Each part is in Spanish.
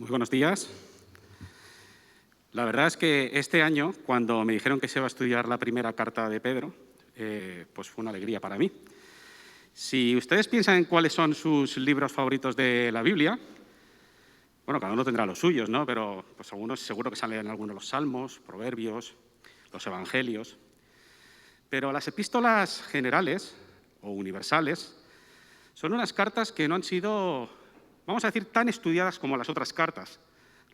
Muy buenos días. La verdad es que este año, cuando me dijeron que se iba a estudiar la primera carta de Pedro, pues fue una alegría para mí. Si ustedes piensan en cuáles son sus libros favoritos de la Biblia, bueno, cada uno tendrá los suyos, ¿no? Pero pues algunos seguro que salen algunos los Salmos, Proverbios, los Evangelios. Pero las epístolas generales o universales son unas cartas que no han sido, vamos a decir, tan estudiadas como las otras cartas,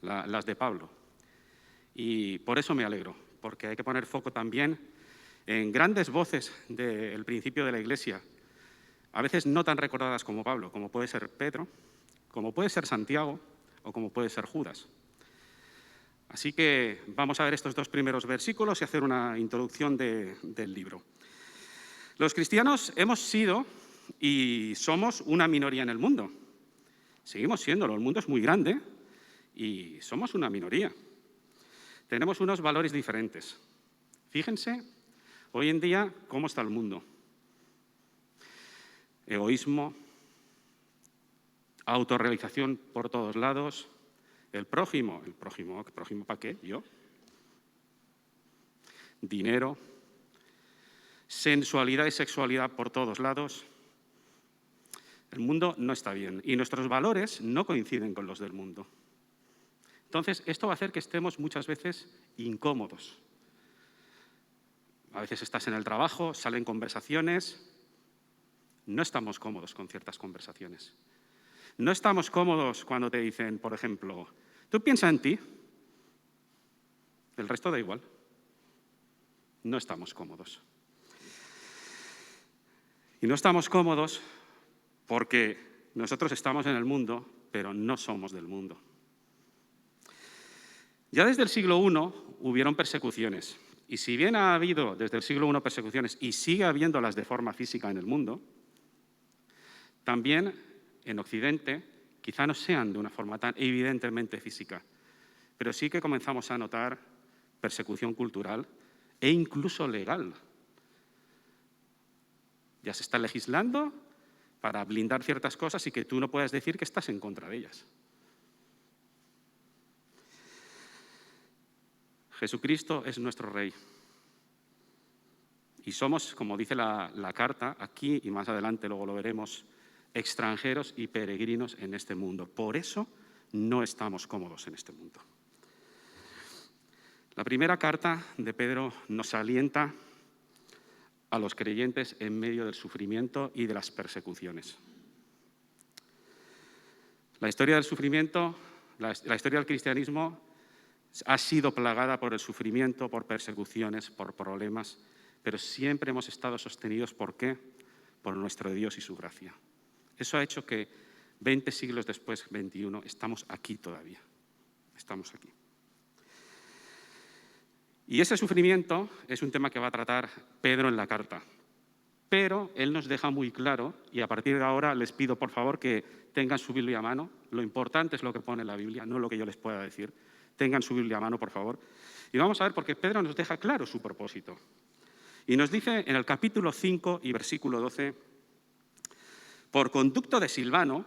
las de Pablo. Y por eso me alegro, porque hay que poner foco también en grandes voces del principio de la Iglesia, a veces no tan recordadas como Pablo, como puede ser Pedro, como puede ser Santiago o como puede ser Judas. Así que vamos a ver estos dos primeros versículos y hacer una introducción del libro. Los cristianos hemos sido y somos una minoría en el mundo. Seguimos siéndolo, el mundo es muy grande y somos una minoría. Tenemos unos valores diferentes. Fíjense, hoy en día, ¿cómo está el mundo? Egoísmo, autorrealización por todos lados, el prójimo ¿para qué? Yo. Dinero, sensualidad y sexualidad por todos lados. El mundo no está bien y nuestros valores no coinciden con los del mundo. Entonces, esto va a hacer que estemos muchas veces incómodos. A veces estás en el trabajo, salen conversaciones, no estamos cómodos con ciertas conversaciones. No estamos cómodos cuando te dicen, por ejemplo, tú piensa en ti, el resto da igual. No estamos cómodos. Y no estamos cómodos porque nosotros estamos en el mundo, pero no somos del mundo. Ya desde el siglo I hubieron persecuciones, y si bien ha habido desde el siglo I persecuciones y sigue habiéndolas de forma física en el mundo, también en Occidente quizá no sean de una forma tan evidentemente física, pero sí que comenzamos a notar persecución cultural e incluso legal. Ya se está legislando para blindar ciertas cosas y que tú no puedas decir que estás en contra de ellas. Jesucristo es nuestro Rey. Y somos, como dice la carta, aquí y más adelante, luego lo veremos, extranjeros y peregrinos en este mundo. Por eso no estamos cómodos en este mundo. La primera carta de Pedro nos alienta a los creyentes en medio del sufrimiento y de las persecuciones. La historia del sufrimiento, la historia del cristianismo ha sido plagada por el sufrimiento, por persecuciones, por problemas, pero siempre hemos estado sostenidos, ¿por qué? Por nuestro Dios y su gracia. Eso ha hecho que 20 siglos después, 21, estamos aquí todavía. Estamos aquí. Y ese sufrimiento es un tema que va a tratar Pedro en la carta. Pero él nos deja muy claro, y a partir de ahora les pido por favor que tengan su Biblia a mano. Lo importante es lo que pone la Biblia, no lo que yo les pueda decir. Tengan su Biblia a mano, por favor. Y vamos a ver, porque Pedro nos deja claro su propósito. Y nos dice en el capítulo 5 y versículo 12, por conducto de Silvano,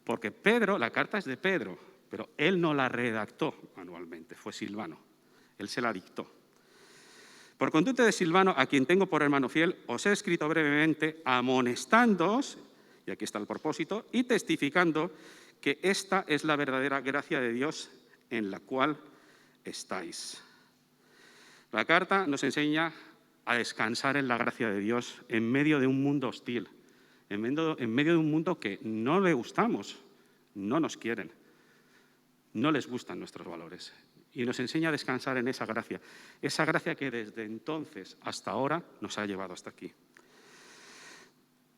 porque Pedro, la carta es de Pedro, pero él no la redactó manualmente, fue Silvano, él se la dictó. Por conducto de Silvano, a quien tengo por hermano fiel, os he escrito brevemente, amonestándoos, y aquí está el propósito, y testificando que esta es la verdadera gracia de Dios en la cual estáis. La carta nos enseña a descansar en la gracia de Dios en medio de un mundo hostil, en medio de un mundo que no le gustamos, no nos quieren, no les gustan nuestros valores. Y nos enseña a descansar en esa gracia que desde entonces hasta ahora nos ha llevado hasta aquí.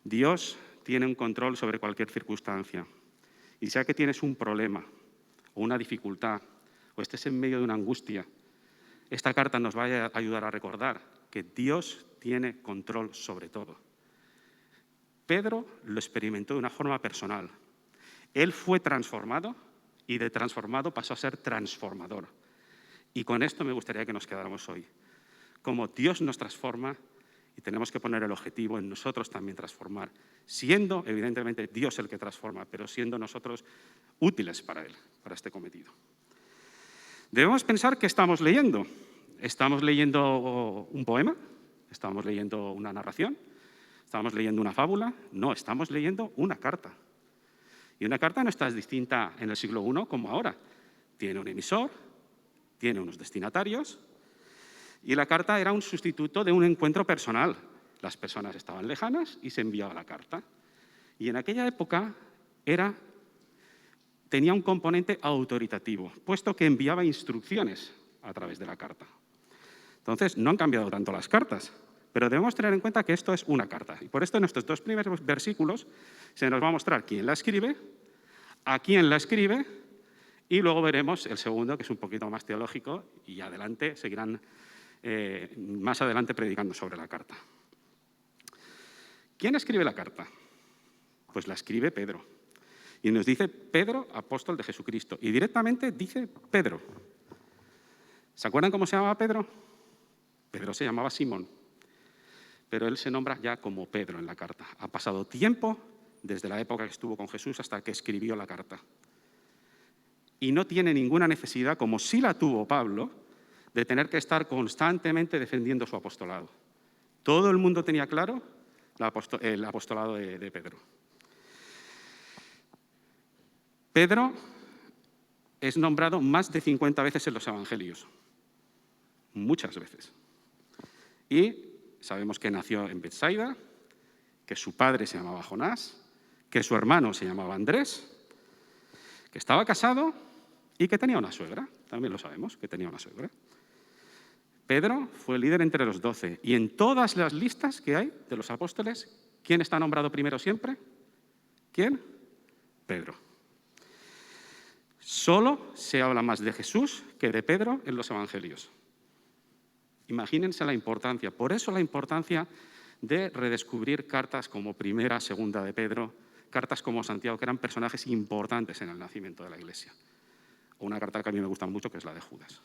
Dios tiene un control sobre cualquier circunstancia. Y sea que tienes un problema o una dificultad o estés en medio de una angustia, esta carta nos va a ayudar a recordar que Dios tiene control sobre todo. Pedro lo experimentó de una forma personal. Él fue transformado y de transformado pasó a ser transformador. Y con esto me gustaría que nos quedáramos hoy. Como Dios nos transforma Y tenemos que poner el objetivo en nosotros también transformar, siendo, evidentemente, Dios el que transforma, pero siendo nosotros útiles para Él, para este cometido. Debemos pensar qué estamos leyendo. ¿Estamos leyendo un poema? ¿Estamos leyendo una narración? ¿Estamos leyendo una fábula? No, estamos leyendo una carta. Y una carta no está distinta en el siglo I como ahora. Tiene un emisor, tiene unos destinatarios, y la carta era un sustituto de un encuentro personal. Las personas estaban lejanas y se enviaba la carta. Y en aquella época tenía un componente autoritativo, puesto que enviaba instrucciones a través de la carta. Entonces, no han cambiado tanto las cartas, pero debemos tener en cuenta que esto es una carta. Y por esto en estos 2 primeros versículos se nos va a mostrar quién la escribe, a quién la escribe, y luego veremos el segundo, que es un poquito más teológico, y adelante seguirán más adelante predicando sobre la carta. ¿Quién escribe la carta? Pues la escribe Pedro. Y nos dice Pedro, apóstol de Jesucristo. Y directamente dice Pedro. ¿Se acuerdan cómo se llamaba Pedro? Pedro se llamaba Simón. Pero él se nombra ya como Pedro en la carta. Ha pasado tiempo desde la época que estuvo con Jesús hasta que escribió la carta. Y no tiene ninguna necesidad, como sí la tuvo Pablo, de tener que estar constantemente defendiendo su apostolado. Todo el mundo tenía claro el apostolado de Pedro. Pedro es nombrado más de 50 veces en los evangelios, muchas veces. Y sabemos que nació en Betsaida, que su padre se llamaba Jonás, que su hermano se llamaba Andrés, que estaba casado y que tenía una suegra. También lo sabemos, que tenía una suegra. Pedro fue líder entre los 12 y en todas las listas que hay de los apóstoles, ¿quién está nombrado primero siempre? ¿Quién? Pedro. Solo se habla más de Jesús que de Pedro en los evangelios. Imagínense la importancia. Por eso la importancia de redescubrir cartas como Primera, Segunda de Pedro, cartas como Santiago, que eran personajes importantes en el nacimiento de la Iglesia. O una carta que a mí me gusta mucho, que es la de Judas.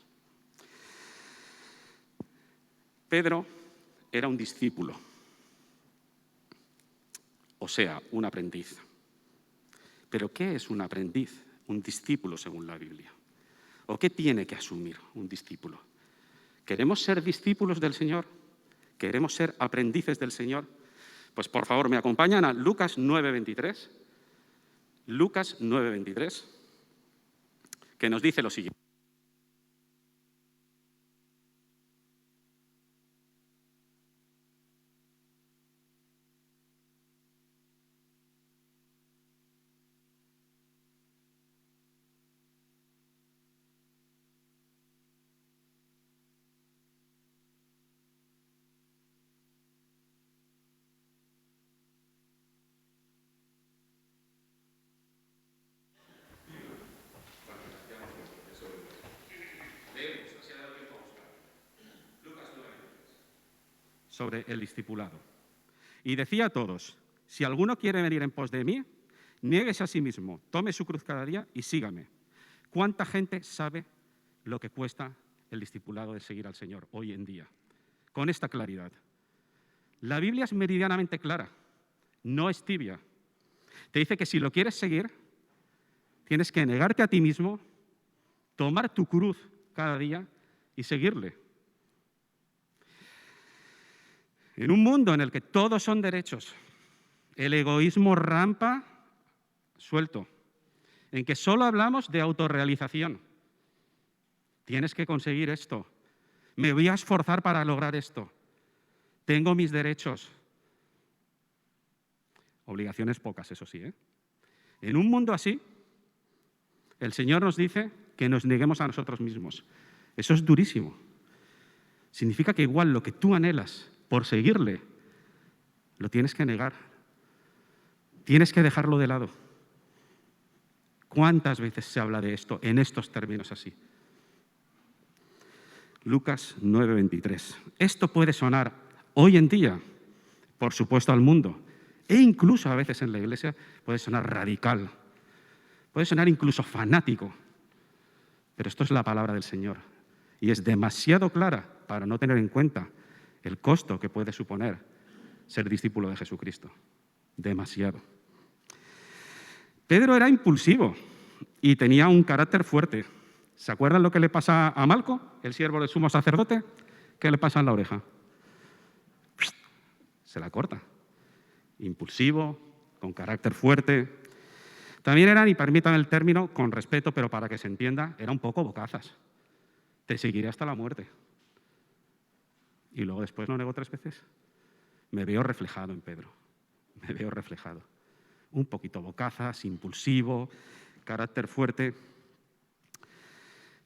Pedro era un discípulo, o sea, un aprendiz. ¿Pero qué es un aprendiz? Un discípulo según la Biblia. ¿O qué tiene que asumir un discípulo? ¿Queremos ser discípulos del Señor? ¿Queremos ser aprendices del Señor? Pues por favor, me acompañan a Lucas 9:23. Lucas 9:23, que nos dice lo siguiente. Sobre el discipulado. Y decía a todos, si alguno quiere venir en pos de mí, niéguese a sí mismo, tome su cruz cada día y sígame. ¿Cuánta gente sabe lo que cuesta el discipulado de seguir al Señor hoy en día? Con esta claridad. La Biblia es meridianamente clara, no es tibia. Te dice que si lo quieres seguir, tienes que negarte a ti mismo, tomar tu cruz cada día y seguirle. En un mundo en el que todos son derechos, el egoísmo rampa suelto, en que solo hablamos de autorrealización. Tienes que conseguir esto. Me voy a esforzar para lograr esto. Tengo mis derechos. Obligaciones pocas, eso sí, ¿eh? En un mundo así, el Señor nos dice que nos neguemos a nosotros mismos. Eso es durísimo. Significa que igual lo que tú anhelas por seguirle, lo tienes que negar. Tienes que dejarlo de lado. ¿Cuántas veces se habla de esto en estos términos así? Lucas 9:23. Esto puede sonar hoy en día, por supuesto, al mundo, e incluso a veces en la Iglesia puede sonar radical, puede sonar incluso fanático, pero esto es la palabra del Señor y es demasiado clara para no tener en cuenta el costo que puede suponer ser discípulo de Jesucristo. Demasiado. Pedro era impulsivo y tenía un carácter fuerte. ¿Se acuerdan lo que le pasa a Malco, el siervo del sumo sacerdote? ¿Qué le pasa en la oreja? Se la corta. Impulsivo, con carácter fuerte. También eran, y permítanme el término, con respeto, pero para que se entienda, era un poco bocazas. Te seguiré hasta la muerte. Y luego después lo negó 3 veces. Me veo reflejado en Pedro. Me veo reflejado. Un poquito bocazas, impulsivo, carácter fuerte.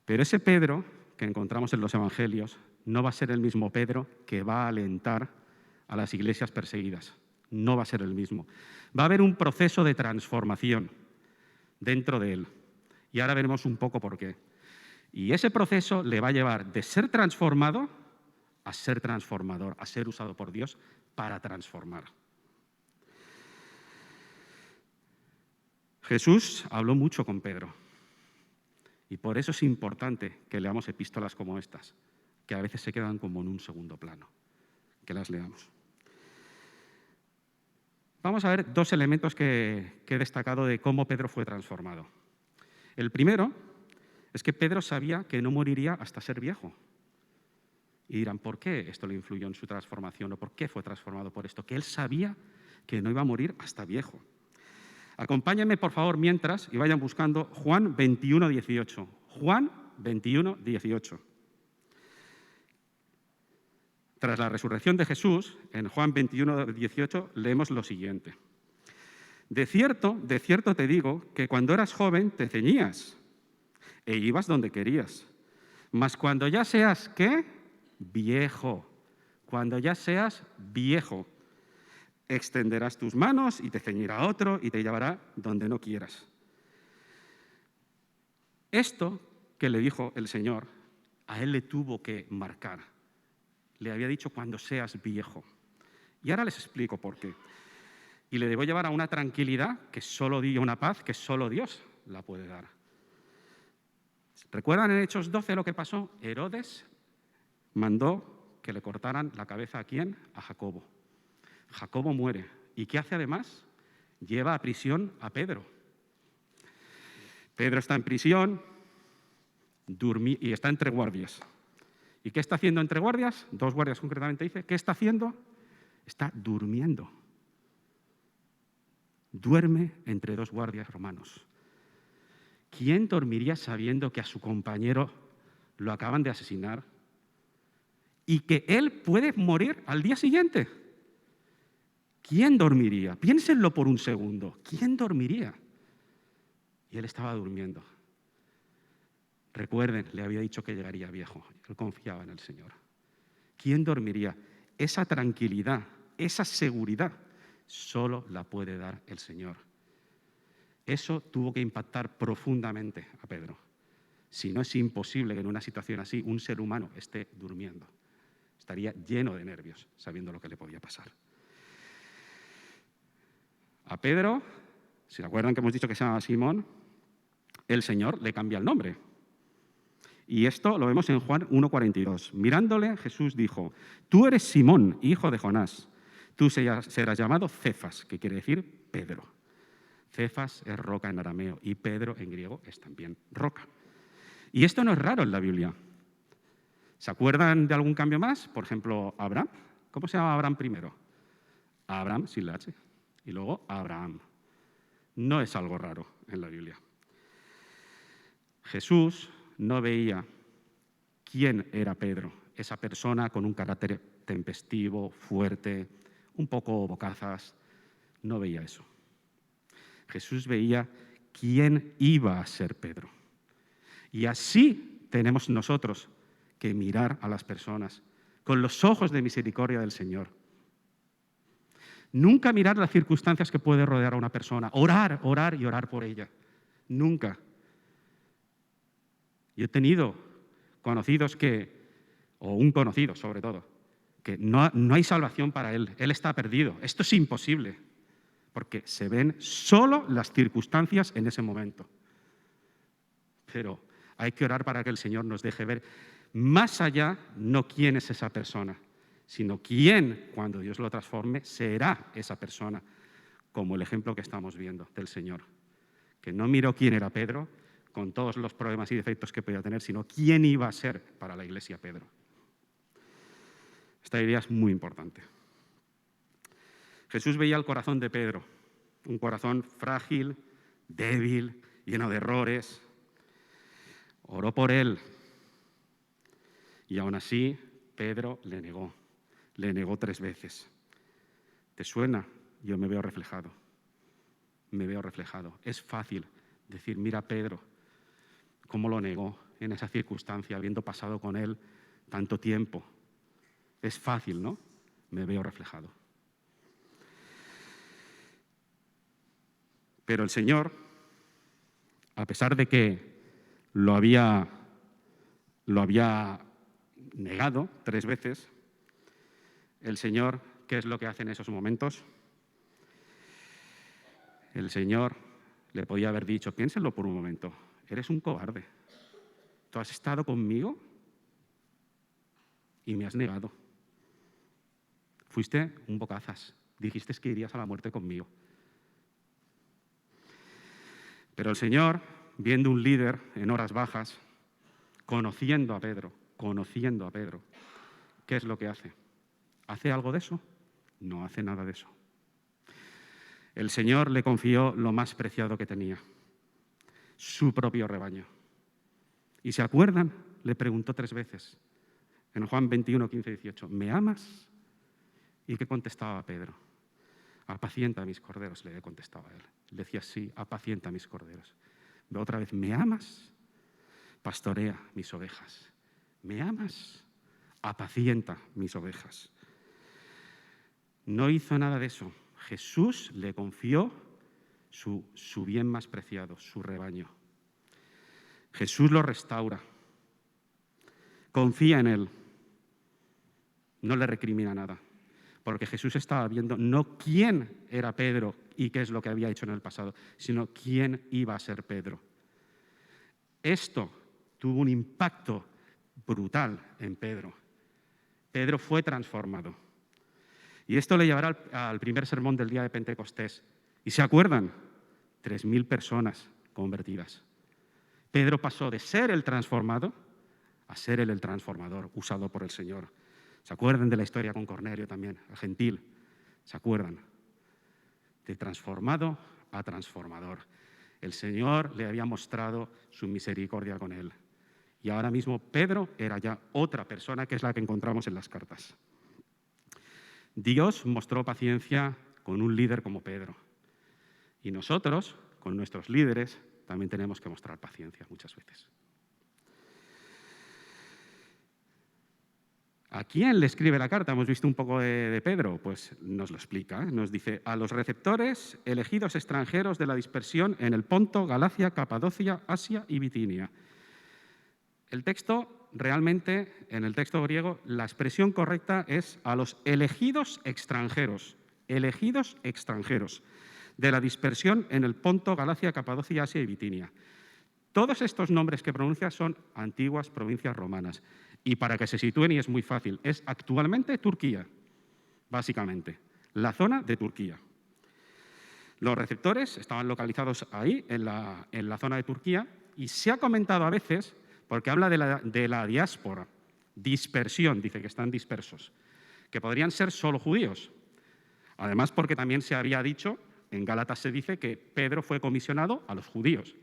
Pero ese Pedro que encontramos en los evangelios no va a ser el mismo Pedro que va a alentar a las iglesias perseguidas. No va a ser el mismo. Va a haber un proceso de transformación dentro de él. Y ahora veremos un poco por qué. Y ese proceso le va a llevar de ser transformado a ser transformador, a ser usado por Dios para transformar. Jesús habló mucho con Pedro. Y por eso es importante que leamos epístolas como estas, que a veces se quedan como en un segundo plano, que las leamos. Vamos a ver 2 elementos que he destacado de cómo Pedro fue transformado. El primero es que Pedro sabía que no moriría hasta ser viejo. Y dirán, ¿por qué esto le influyó en su transformación? ¿O por qué fue transformado por esto? Que él sabía que no iba a morir hasta viejo. Acompáñenme, por favor, mientras, y vayan buscando Juan 21, 18. Juan 21, 18. Tras la resurrección de Jesús, en Juan 21, 18, leemos lo siguiente. De cierto te digo que cuando eras joven te ceñías e ibas donde querías. Mas cuando ya seas, ¿qué? Viejo. Cuando ya seas viejo, extenderás tus manos y te ceñirá otro y te llevará donde no quieras. Esto que le dijo el Señor, a él le tuvo que marcar. Le había dicho cuando seas viejo. Y ahora les explico por qué. Y le debo llevar a una tranquilidad que solo Dios, una paz que solo Dios la puede dar. ¿Recuerdan en Hechos 12 lo que pasó? Herodes mandó que le cortaran la cabeza ¿a quién? A Jacobo. Jacobo muere. ¿Y qué hace además? Lleva a prisión a Pedro. Pedro está en prisión y está entre guardias. ¿Y qué está haciendo entre guardias? 2 guardias concretamente dice. ¿Qué está haciendo? Está durmiendo. Duerme entre 2 guardias romanos. ¿Quién dormiría sabiendo que a su compañero lo acaban de asesinar y que él puede morir al día siguiente? ¿Quién dormiría? Piénsenlo por un segundo. ¿Quién dormiría? Y él estaba durmiendo. Recuerden, le había dicho que llegaría viejo. Él confiaba en el Señor. ¿Quién dormiría? Esa tranquilidad, esa seguridad, solo la puede dar el Señor. Eso tuvo que impactar profundamente a Pedro. Si no, es imposible que en una situación así un ser humano esté durmiendo. Estaría lleno de nervios sabiendo lo que le podía pasar. A Pedro, si se acuerdan que hemos dicho que se llama Simón, el Señor le cambia el nombre. Y esto lo vemos en Juan 1,42. Mirándole, Jesús dijo, tú eres Simón, hijo de Jonás. Tú serás llamado Cefas, que quiere decir Pedro. Cefas es roca en arameo y Pedro en griego es también roca. Y esto no es raro en la Biblia. ¿Se acuerdan de algún cambio más? Por ejemplo, Abraham. ¿Cómo se llama Abraham primero? Abraham sin la H. Y luego Abraham. No es algo raro en la Biblia. Jesús no veía quién era Pedro, esa persona con un carácter tempestivo, fuerte, un poco bocazas. No veía eso. Jesús veía quién iba a ser Pedro. Y así tenemos nosotros que mirar a las personas con los ojos de misericordia del Señor. Nunca mirar las circunstancias que puede rodear a una persona. Orar y orar por ella. Nunca. Yo he tenido conocidos o un conocido sobre todo, que no hay salvación para él. Él está perdido. Esto es imposible, porque se ven solo las circunstancias en ese momento. Pero hay que orar para que el Señor nos deje ver más allá, no quién es esa persona, sino quién, cuando Dios lo transforme, será esa persona, como el ejemplo que estamos viendo del Señor, que no miró quién era Pedro, con todos los problemas y defectos que podía tener, sino quién iba a ser para la iglesia Pedro. Esta idea es muy importante. Jesús veía el corazón de Pedro, un corazón frágil, débil, lleno de errores. Oró por él y aún así Pedro le negó 3 veces. ¿Te suena? Yo me veo reflejado. Es fácil decir, mira Pedro, cómo lo negó en esa circunstancia, habiendo pasado con él tanto tiempo. Es fácil, ¿no? Me veo reflejado. Pero el Señor, a pesar de que lo había negado 3 veces, el Señor, ¿qué es lo que hace en esos momentos? El Señor le podía haber dicho, piénsenlo por un momento, eres un cobarde. Tú has estado conmigo y me has negado. Fuiste un bocazas, dijiste que irías a la muerte conmigo. Pero el Señor, viendo un líder en horas bajas, conociendo a Pedro, ¿qué es lo que hace? ¿Hace algo de eso? No hace nada de eso. El Señor le confió lo más preciado que tenía, su propio rebaño. ¿Y se acuerdan? Le preguntó 3 veces, en Juan 21, 15 y 18, ¿me amas? ¿Y qué contestaba Pedro? Apacienta mis corderos, le contestaba él. Le decía, sí, apacienta mis corderos. Otra vez, ¿me amas? Pastorea mis ovejas. ¿Me amas? Apacienta mis ovejas. No hizo nada de eso. Jesús le confió su bien más preciado, su rebaño. Jesús lo restaura. Confía en él. No le recrimina nada. Porque Jesús estaba viendo no quién era Pedro y qué es lo que había hecho en el pasado, sino quién iba a ser Pedro. Esto tuvo un impacto brutal en Pedro. Pedro fue transformado. Y esto le llevará al primer sermón del día de Pentecostés. ¿Y se acuerdan? 3.000 personas convertidas. Pedro pasó de ser el transformado a ser el transformador usado por el Señor. ¿Se acuerdan de la historia con Cornelio también, el gentil? ¿Se acuerdan? De transformado a transformador. El Señor le había mostrado su misericordia con él. Y ahora mismo Pedro era ya otra persona, que es la que encontramos en las cartas. Dios mostró paciencia con un líder como Pedro. Y nosotros, con nuestros líderes, también tenemos que mostrar paciencia muchas veces. ¿A quién le escribe la carta? Hemos visto un poco de Pedro, pues nos lo explica. Nos dice, a los receptores elegidos extranjeros de la dispersión en el Ponto, Galacia, Capadocia, Asia y Bitinia. El texto, realmente, en el texto griego, la expresión correcta es a los elegidos extranjeros de la dispersión en el Ponto, Galacia, Capadocia, Asia y Bitinia. Todos estos nombres que pronuncia son antiguas provincias romanas. Y para que se sitúen, y es muy fácil, es actualmente Turquía, básicamente, la zona de Turquía. Los receptores estaban localizados ahí, en la zona de Turquía, y se ha comentado a veces, porque habla de la diáspora, dispersión, dice que están dispersos, que podrían ser solo judíos. Además, porque también se había dicho, en Gálatas se dice que Pedro fue comisionado a los judíos.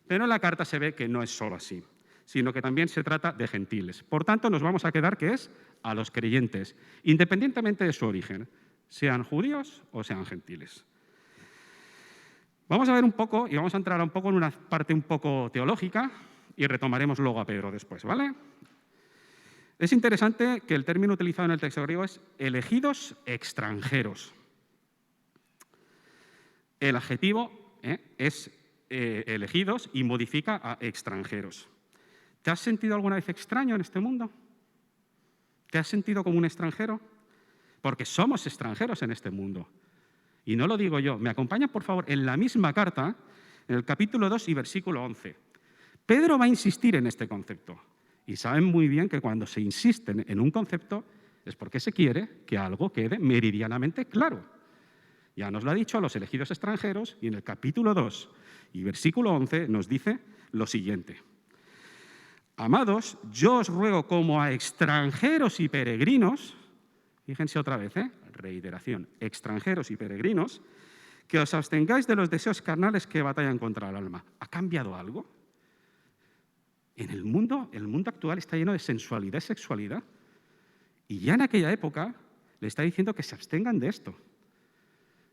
Pero en la carta se ve que no es solo así, sino que también se trata de gentiles. Por tanto, nos vamos a quedar que es a los creyentes, independientemente de su origen, sean judíos o sean gentiles. Vamos a ver un poco, y vamos a entrar un poco en una parte un poco teológica, y retomaremos luego a Pedro después, ¿vale? Es interesante que el término utilizado en el texto griego es elegidos extranjeros. El adjetivo es elegidos y modifica a extranjeros. ¿Te has sentido alguna vez extraño en este mundo? ¿Te has sentido como un extranjero? Porque somos extranjeros en este mundo. Y no lo digo yo. Me acompañan, por favor, en la misma carta, en el capítulo 2 y versículo 11. Pedro va a insistir en este concepto. Y saben muy bien que cuando se insiste en un concepto, es porque se quiere que algo quede meridianamente claro. Ya nos lo ha dicho a los elegidos extranjeros y en el capítulo 2 y versículo 11 nos dice lo siguiente. Amados, yo os ruego como a extranjeros y peregrinos, fíjense otra vez, reiteración, extranjeros y peregrinos, que os abstengáis de los deseos carnales que batallan contra el alma. ¿Ha cambiado algo? El mundo actual está lleno de sensualidad y sexualidad. Y ya en aquella época le está diciendo que se abstengan de esto.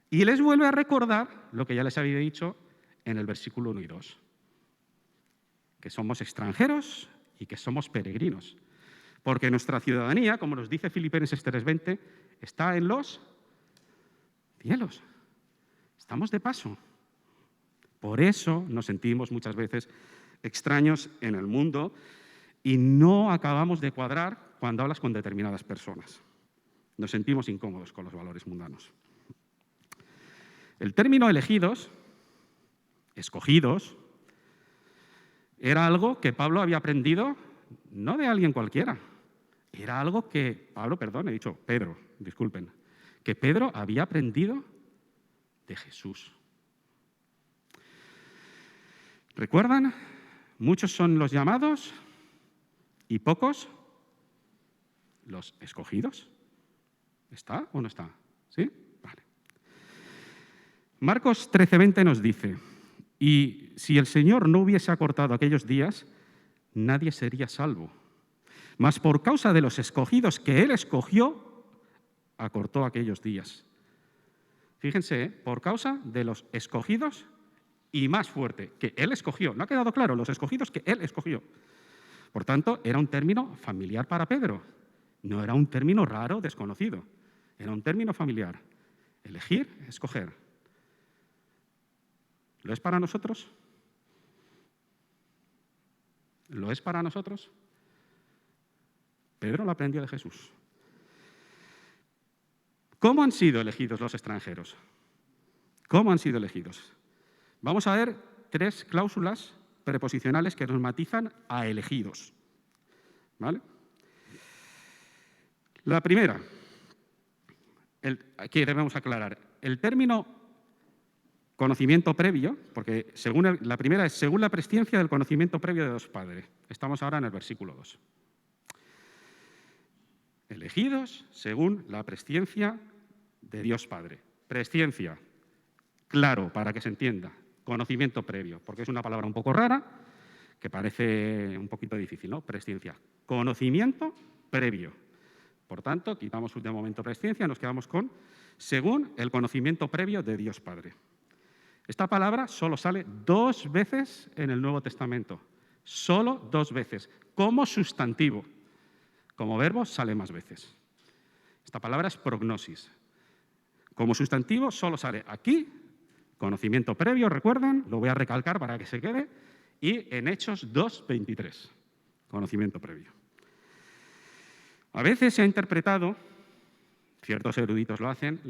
Y les vuelve a recordar lo que ya les había dicho en el versículo 1 y 2. Que somos extranjeros y que somos peregrinos. Porque nuestra ciudadanía, como nos dice Filipenses 3:20, está en los cielos. Estamos de paso. Por eso nos sentimos muchas veces extraños en el mundo y no acabamos de cuadrar cuando hablas con determinadas personas. Nos sentimos incómodos con los valores mundanos. El término elegidos, escogidos, era algo que Pablo había aprendido no de alguien cualquiera. Era algo que Pedro, disculpen, que Pedro había aprendido de Jesús. ¿Recuerdan? Muchos son los llamados y pocos los escogidos. ¿Está o no está? ¿Sí? Vale. Marcos 13:20 nos dice, y si el Señor no hubiese acortado aquellos días, nadie sería salvo. Mas por causa de los escogidos que Él escogió, acortó aquellos días. Fíjense, por causa de los escogidos y más fuerte, que Él escogió. ¿No ha quedado claro? Los escogidos que Él escogió. Por tanto, era un término familiar para Pedro. No era un término raro, desconocido. Era un término familiar. Elegir, escoger. ¿Lo es para nosotros? ¿Lo es para nosotros? Pedro lo aprendió de Jesús. ¿Cómo han sido elegidos los extranjeros? ¿Cómo han sido elegidos? Vamos a ver 3 cláusulas preposicionales que nos matizan a elegidos. ¿Vale? La primera, aquí debemos aclarar, el término conocimiento previo, porque la primera es según la presciencia del conocimiento previo de Dios Padre. Estamos ahora en el versículo 2. Elegidos según la presciencia de Dios Padre. Presciencia, claro, para que se entienda. Conocimiento previo, porque es una palabra un poco rara, que parece un poquito difícil, ¿no? Presciencia. Conocimiento previo. Por tanto, quitamos de momento presciencia, nos quedamos con según el conocimiento previo de Dios Padre. Esta palabra solo sale 2 veces en el Nuevo Testamento. Solo 2 veces, como sustantivo. Como verbo sale más veces. Esta palabra es prognosis. Como sustantivo solo sale aquí, conocimiento previo, recuerden, lo voy a recalcar para que se quede, y en Hechos 2:23, conocimiento previo. A veces se ha interpretado, ciertos eruditos lo hacen,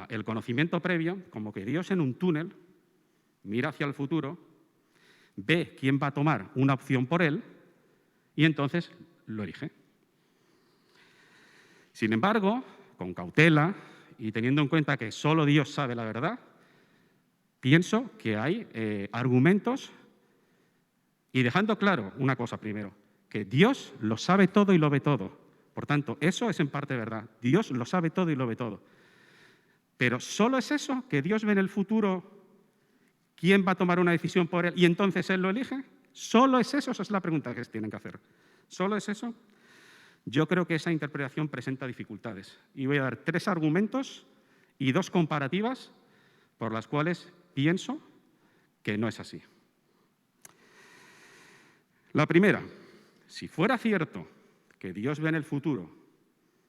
el conocimiento previo como que Dios en un túnel mira hacia el futuro, ve quién va a tomar una opción por él y entonces lo elige. Sin embargo, con cautela y teniendo en cuenta que solo Dios sabe la verdad, pienso que hay argumentos y dejando claro una cosa primero, que Dios lo sabe todo y lo ve todo. Por tanto, eso es en parte verdad. Dios lo sabe todo y lo ve todo. Pero ¿solo es eso? ¿Que Dios ve en el futuro quién va a tomar una decisión por él y entonces él lo elige? ¿Solo es eso? Esa es la pregunta que se tienen que hacer. ¿Solo es eso? Yo creo que esa interpretación presenta dificultades. Y voy a dar 3 argumentos y 2 comparativas por las cuales pienso que no es así. La primera, si fuera cierto que Dios ve en el futuro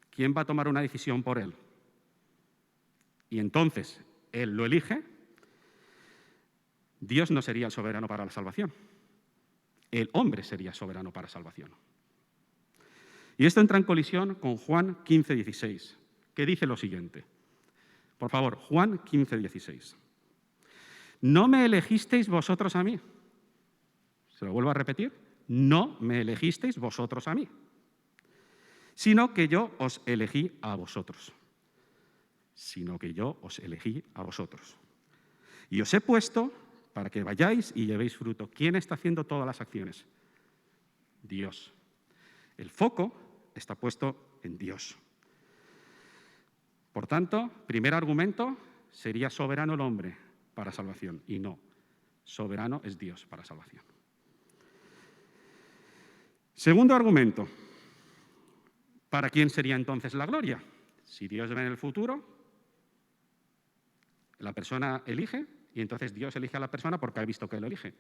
quién va a tomar una decisión por él y entonces él lo elige, Dios no sería el soberano para la salvación. El hombre sería soberano para salvación. Y esto entra en colisión con Juan 15:16, que dice lo siguiente. Por favor, Juan 15:16. No me elegisteis vosotros a mí. Se lo vuelvo a repetir. No me elegisteis vosotros a mí, sino que yo os elegí a vosotros. Sino que yo os elegí a vosotros. Y os he puesto para que vayáis y llevéis fruto. ¿Quién está haciendo todas las acciones? Dios. El foco está puesto en Dios. Por tanto, primer argumento, sería soberano el hombre para salvación. Y no, soberano es Dios para salvación. Segundo argumento, ¿para quién sería entonces la gloria? Si Dios ve en el futuro, la persona elige y entonces Dios elige a la persona porque ha visto que lo elige.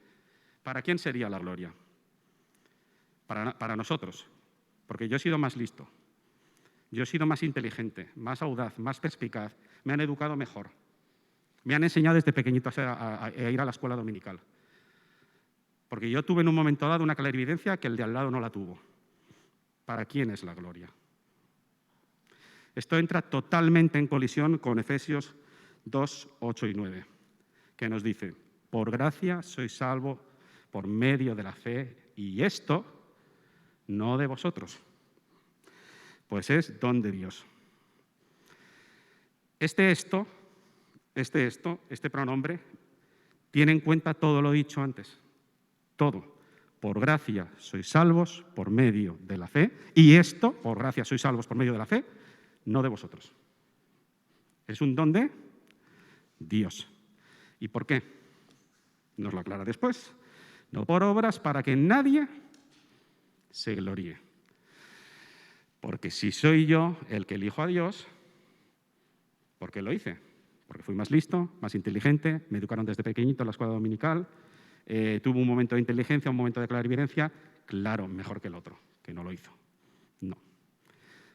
¿Para quién sería la gloria? Para nosotros, porque yo he sido más listo, yo he sido más inteligente, más audaz, más perspicaz, me han educado mejor, me han enseñado desde pequeñito a ir a la escuela dominical. Porque yo tuve en un momento dado una clarividencia que el de al lado no la tuvo. ¿Para quién es la gloria? Esto entra totalmente en colisión con Efesios 2, 8 y 9, que nos dice, por gracia sois salvos por medio de la fe, y esto no de vosotros, pues es don de Dios. Este pronombre tiene en cuenta todo lo dicho antes. Todo. Por gracia sois salvos por medio de la fe. Y esto, por gracia sois salvos por medio de la fe, no de vosotros. Es un don de Dios. ¿Y por qué? Nos lo aclara después. No por obras para que nadie se gloríe. Porque si soy yo el que elijo a Dios, ¿por qué lo hice? Porque fui más listo, más inteligente, me educaron desde pequeñito en la escuela dominical, tuve un momento de inteligencia, un momento de clarividencia, claro, mejor que el otro, que no lo hizo. No.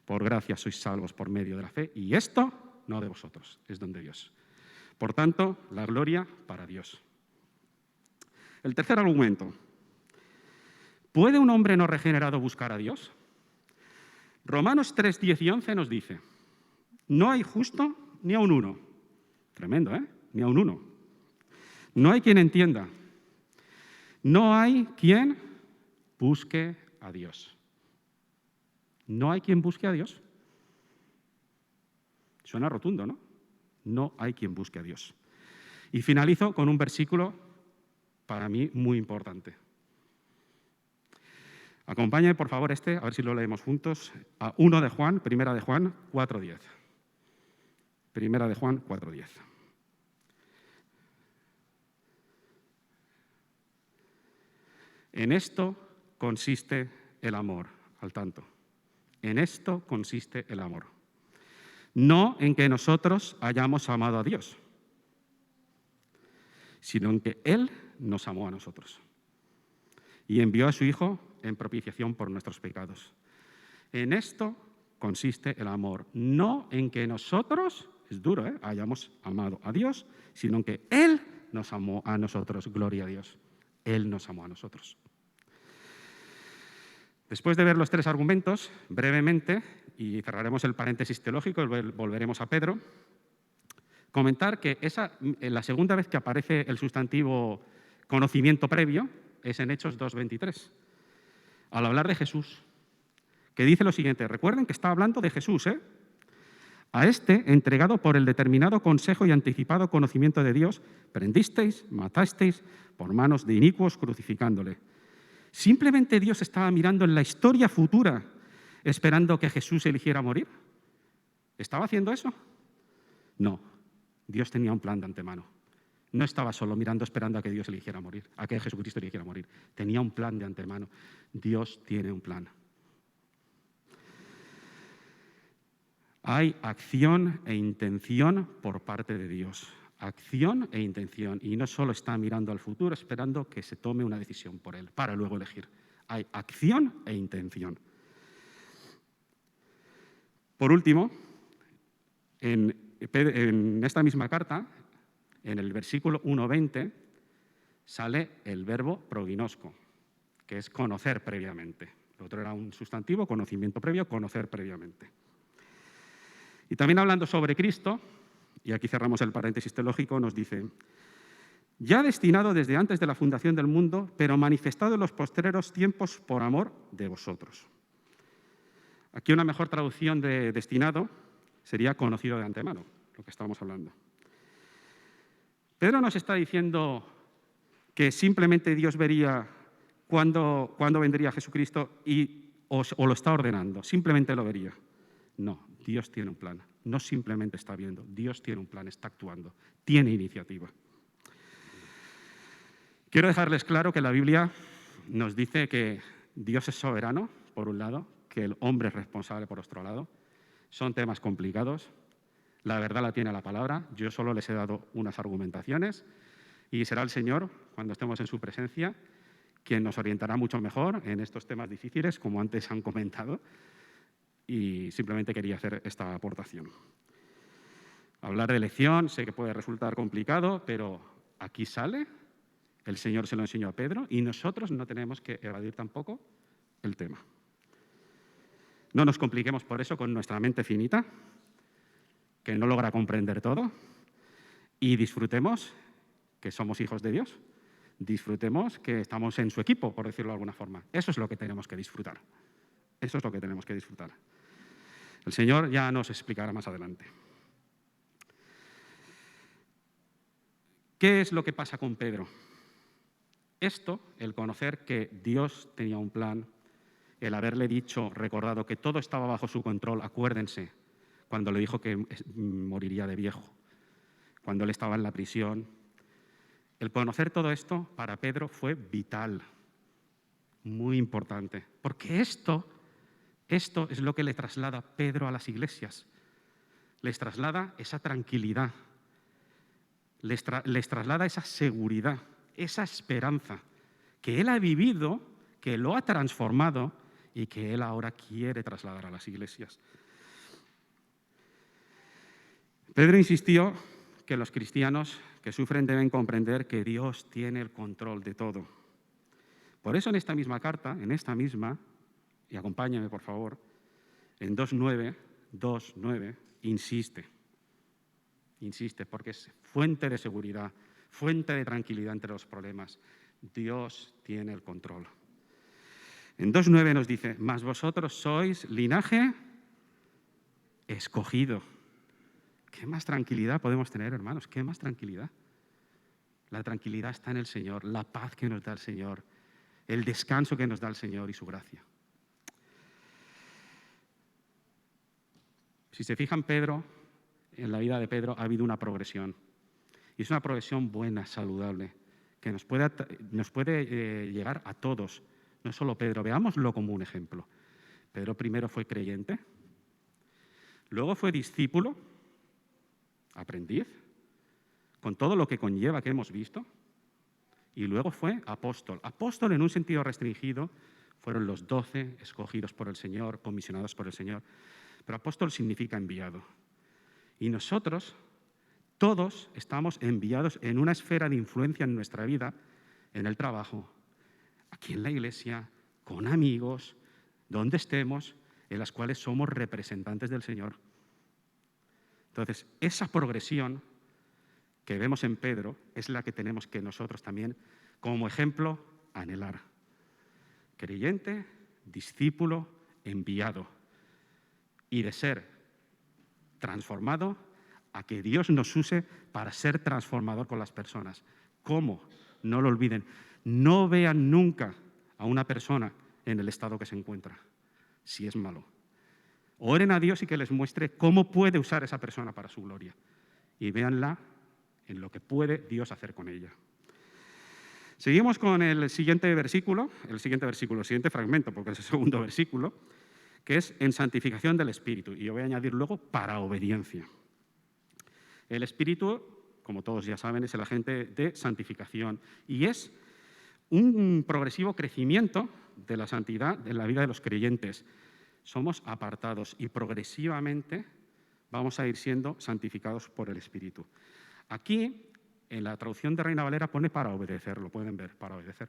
Por gracia sois salvos por medio de la fe, y esto no de vosotros, es don de Dios. Por tanto, la gloria para Dios. El tercer argumento. ¿Puede un hombre no regenerado buscar a Dios? Romanos 3, 10 y 11 nos dice, no hay justo ni aun uno. Tremendo, ¿eh? Ni aun uno. No hay quien entienda. No hay quien busque a Dios. No hay quien busque a Dios. Suena rotundo, ¿no? No hay quien busque a Dios. Y finalizo con un versículo para mí muy importante. Acompáñame, por favor, a ver si lo leemos juntos, a 1 de Juan, primera de Juan, 4:10. Primera de Juan, 4:10. En esto consiste el amor, al tanto. En esto consiste el amor. No en que nosotros hayamos amado a Dios, sino en que Él nos amó a nosotros y envió a su Hijo en propiciación por nuestros pecados. En esto consiste el amor, no en que nosotros, es duro, hayamos amado a Dios, sino en que Él nos amó a nosotros. Gloria a Dios. Él nos amó a nosotros. Después de ver los tres argumentos, brevemente, y cerraremos el paréntesis teológico y volveremos a Pedro, comentar que la segunda vez que aparece el sustantivo conocimiento previo es en Hechos 2:23, al hablar de Jesús, que dice lo siguiente, recuerden que está hablando de Jesús, a este, entregado por el determinado consejo y anticipado conocimiento de Dios, prendisteis, matasteis por manos de inicuos crucificándole. ¿Simplemente Dios estaba mirando en la historia futura, esperando que Jesús eligiera morir? ¿Estaba haciendo eso? No, Dios tenía un plan de antemano. No estaba solo mirando, esperando a que Dios eligiera morir, a que Jesucristo eligiera morir. Tenía un plan de antemano. Dios tiene un plan. Hay acción e intención por parte de Dios. Acción e intención. Y no solo está mirando al futuro, esperando que se tome una decisión por Él, para luego elegir. Hay acción e intención. Por último, en esta misma carta, en el versículo 1:20, sale el verbo proginosko, que es conocer previamente. El otro era un sustantivo, conocimiento previo, conocer previamente. Y también hablando sobre Cristo, y aquí cerramos el paréntesis teológico, nos dice, ya destinado desde antes de la fundación del mundo, pero manifestado en los postreros tiempos por amor de vosotros, Aquí una mejor traducción de destinado sería conocido de antemano, lo que estábamos hablando. Pedro nos está diciendo que simplemente Dios vería cuándo vendría Jesucristo o lo está ordenando, simplemente lo vería. No, Dios tiene un plan, no simplemente está viendo, Dios tiene un plan, está actuando, tiene iniciativa. Quiero dejarles claro que la Biblia nos dice que Dios es soberano, por un lado, que el hombre es responsable, por otro lado. Son temas complicados, la verdad la tiene la palabra, yo solo les he dado unas argumentaciones y será el Señor, cuando estemos en su presencia, quien nos orientará mucho mejor en estos temas difíciles, como antes han comentado, y simplemente quería hacer esta aportación. Hablar de elección sé que puede resultar complicado, pero aquí sale, el Señor se lo enseñó a Pedro y nosotros no tenemos que evadir tampoco el tema. No nos compliquemos por eso con nuestra mente finita, que no logra comprender todo, y disfrutemos que somos hijos de Dios, disfrutemos que estamos en su equipo, por decirlo de alguna forma. Eso es lo que tenemos que disfrutar. Eso es lo que tenemos que disfrutar. El Señor ya nos explicará más adelante. ¿Qué es lo que pasa con Pedro? Esto, el conocer que Dios tenía un plan, el haberle dicho, recordado que todo estaba bajo su control, acuérdense, cuando le dijo que moriría de viejo, cuando él estaba en la prisión. El conocer todo esto para Pedro fue vital, muy importante, porque esto es lo que le traslada Pedro a las iglesias. Les traslada esa tranquilidad, les traslada esa seguridad, esa esperanza que él ha vivido, que lo ha transformado y que él ahora quiere trasladar a las iglesias. Pedro insistió que los cristianos que sufren deben comprender que Dios tiene el control de todo. Por eso en esta misma carta, y acompáñame por favor, en 2.9, insiste, porque es fuente de seguridad, fuente de tranquilidad entre los problemas. Dios tiene el control. En 2.9 nos dice, mas vosotros sois linaje escogido. ¿Qué más tranquilidad podemos tener, hermanos? ¿Qué más tranquilidad? La tranquilidad está en el Señor, la paz que nos da el Señor, el descanso que nos da el Señor y su gracia. Si se fijan, en la vida de Pedro ha habido una progresión. Y es una progresión buena, saludable, que nos puede llegar a todos, no solo Pedro. Veámoslo como un ejemplo. Pedro primero fue creyente, luego fue discípulo, aprendiz, con todo lo que conlleva que hemos visto, y luego fue apóstol. Apóstol en un sentido restringido fueron los 12 escogidos por el Señor, comisionados por el Señor, pero apóstol significa enviado. Y nosotros, todos, estamos enviados en una esfera de influencia en nuestra vida, en el trabajo, aquí en la iglesia, con amigos, donde estemos, en las cuales somos representantes del Señor. Entonces, esa progresión que vemos en Pedro es la que tenemos que nosotros también, como ejemplo, anhelar. Creyente, discípulo, enviado. Y de ser transformado a que Dios nos use para ser transformador con las personas. ¿Cómo? No lo olviden. No vean nunca a una persona en el estado que se encuentra, si es malo. Oren a Dios y que les muestre cómo puede usar esa persona para su gloria. Y véanla en lo que puede Dios hacer con ella. Seguimos con el siguiente fragmento, porque es el segundo versículo, que es en santificación del Espíritu. Y yo voy a añadir luego para obediencia. El Espíritu, como todos ya saben, es el agente de santificación y es un progresivo crecimiento de la santidad en la vida de los creyentes. Somos apartados y progresivamente vamos a ir siendo santificados por el Espíritu. Aquí, en la traducción de Reina Valera, pone para obedecer, lo pueden ver, para obedecer,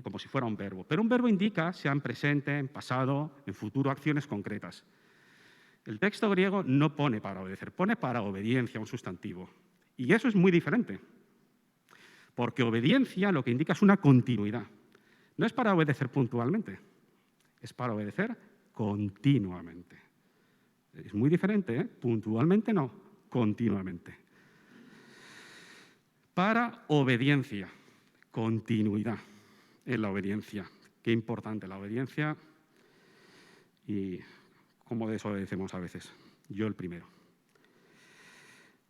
como si fuera un verbo. Pero un verbo indica, sea en presente, en pasado, en futuro, acciones concretas. El texto griego no pone para obedecer, pone para obediencia, un sustantivo. Y eso es muy diferente, porque obediencia lo que indica es una continuidad. No es para obedecer puntualmente, es para obedecer continuamente. Es muy diferente, ¿eh? Puntualmente no, continuamente. Para obediencia, continuidad en la obediencia. Qué importante la obediencia y cómo desobedecemos a veces. Yo el primero.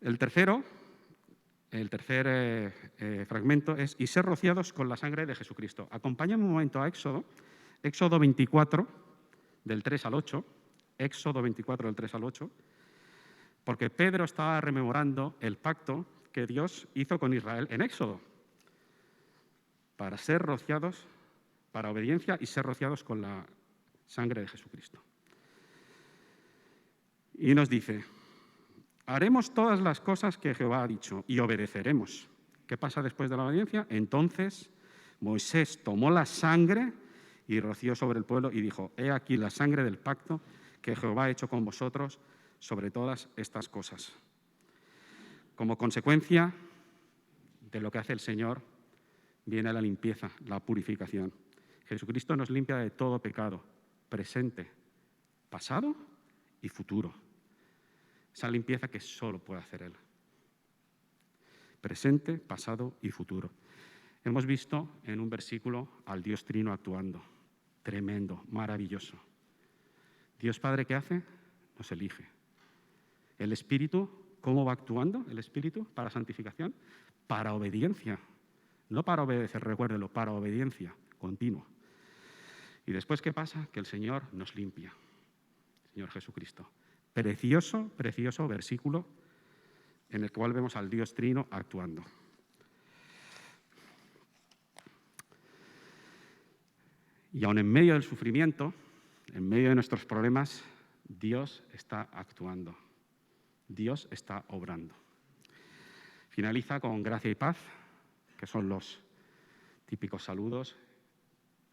El tercer fragmento es «y ser rociados con la sangre de Jesucristo». Acompáñame un momento a Éxodo 24, del 3 al 8. Éxodo 24, del 3 al 8. Porque Pedro estaba rememorando el pacto que Dios hizo con Israel en Éxodo. Para ser rociados, para obediencia y ser rociados con la sangre de Jesucristo. Y nos dice, haremos todas las cosas que Jehová ha dicho y obedeceremos. ¿Qué pasa después de la obediencia? Entonces Moisés tomó la sangre y roció sobre el pueblo y dijo, he aquí la sangre del pacto que Jehová ha hecho con vosotros sobre todas estas cosas. Como consecuencia de lo que hace el Señor, viene la limpieza, la purificación. Jesucristo nos limpia de todo pecado, presente, pasado y futuro. Esa limpieza que solo puede hacer Él. Presente, pasado y futuro. Hemos visto en un versículo al Dios Trino actuando. Tremendo, maravilloso. Dios Padre, ¿qué hace? Nos elige. El Espíritu, ¿cómo va actuando el Espíritu para santificación? Para obediencia. No para obedecer, recuérdelo, para obediencia continua. Y después, ¿qué pasa? Que el Señor nos limpia. Señor Jesucristo. Precioso, precioso versículo en el cual vemos al Dios Trino actuando. Y aun en medio del sufrimiento, en medio de nuestros problemas, Dios está actuando. Dios está obrando. Finaliza con gracia y paz, que son los típicos saludos,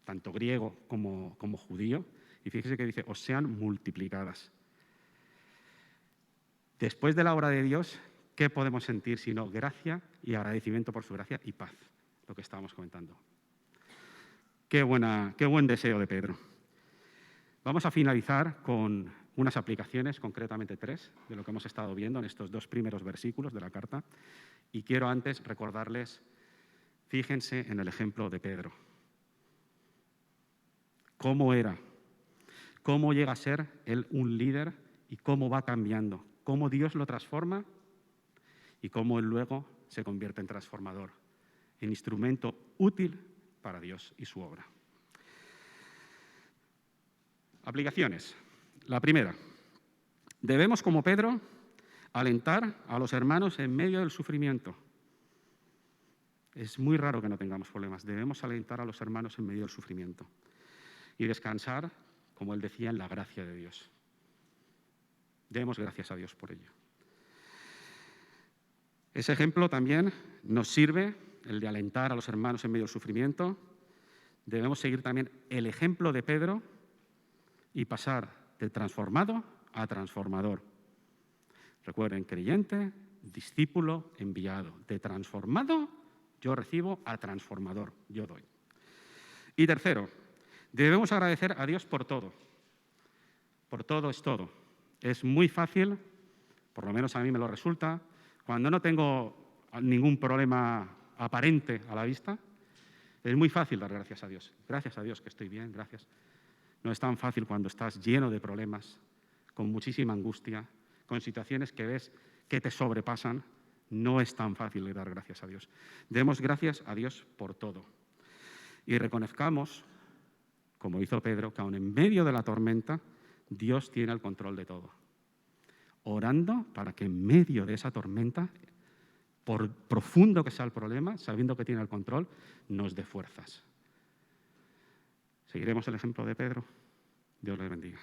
tanto griego como judío. Y fíjese que dice, os sean multiplicadas. Después de la obra de Dios, ¿qué podemos sentir sino gracia y agradecimiento por su gracia y paz? Lo que estábamos comentando. Qué buen deseo de Pedro. Vamos a finalizar con unas aplicaciones, concretamente 3, de lo que hemos estado viendo en estos 2 primeros versículos de la carta. Y quiero antes recordarles, fíjense en el ejemplo de Pedro. ¿Cómo era? ¿Cómo llega a ser él un líder y cómo va cambiando? ¿Cómo Dios lo transforma y cómo él luego se convierte en transformador, en instrumento útil para Dios y su obra? Aplicaciones. La primera, debemos, como Pedro, alentar a los hermanos en medio del sufrimiento. Es muy raro que no tengamos problemas. Debemos alentar a los hermanos en medio del sufrimiento y descansar, como él decía, en la gracia de Dios. Demos gracias a Dios por ello. Ese ejemplo también nos sirve, el de alentar a los hermanos en medio del sufrimiento. Debemos seguir también el ejemplo de Pedro y pasar de transformado a transformador. Recuerden, creyente, discípulo, enviado. De transformado, yo recibo, a transformador, yo doy. Y tercero, debemos agradecer a Dios por todo. Por todo es todo. Es muy fácil, por lo menos a mí me lo resulta, cuando no tengo ningún problema aparente a la vista, es muy fácil dar gracias a Dios. Gracias a Dios que estoy bien, gracias. No es tan fácil cuando estás lleno de problemas, con muchísima angustia, con situaciones que ves que te sobrepasan. No es tan fácil dar gracias a Dios. Demos gracias a Dios por todo. Y reconozcamos, como hizo Pedro, que aun en medio de la tormenta, Dios tiene el control de todo. Orando para que en medio de esa tormenta, por profundo que sea el problema, sabiendo que tiene el control, nos dé fuerzas. Seguiremos el ejemplo de Pedro. Dios les bendiga.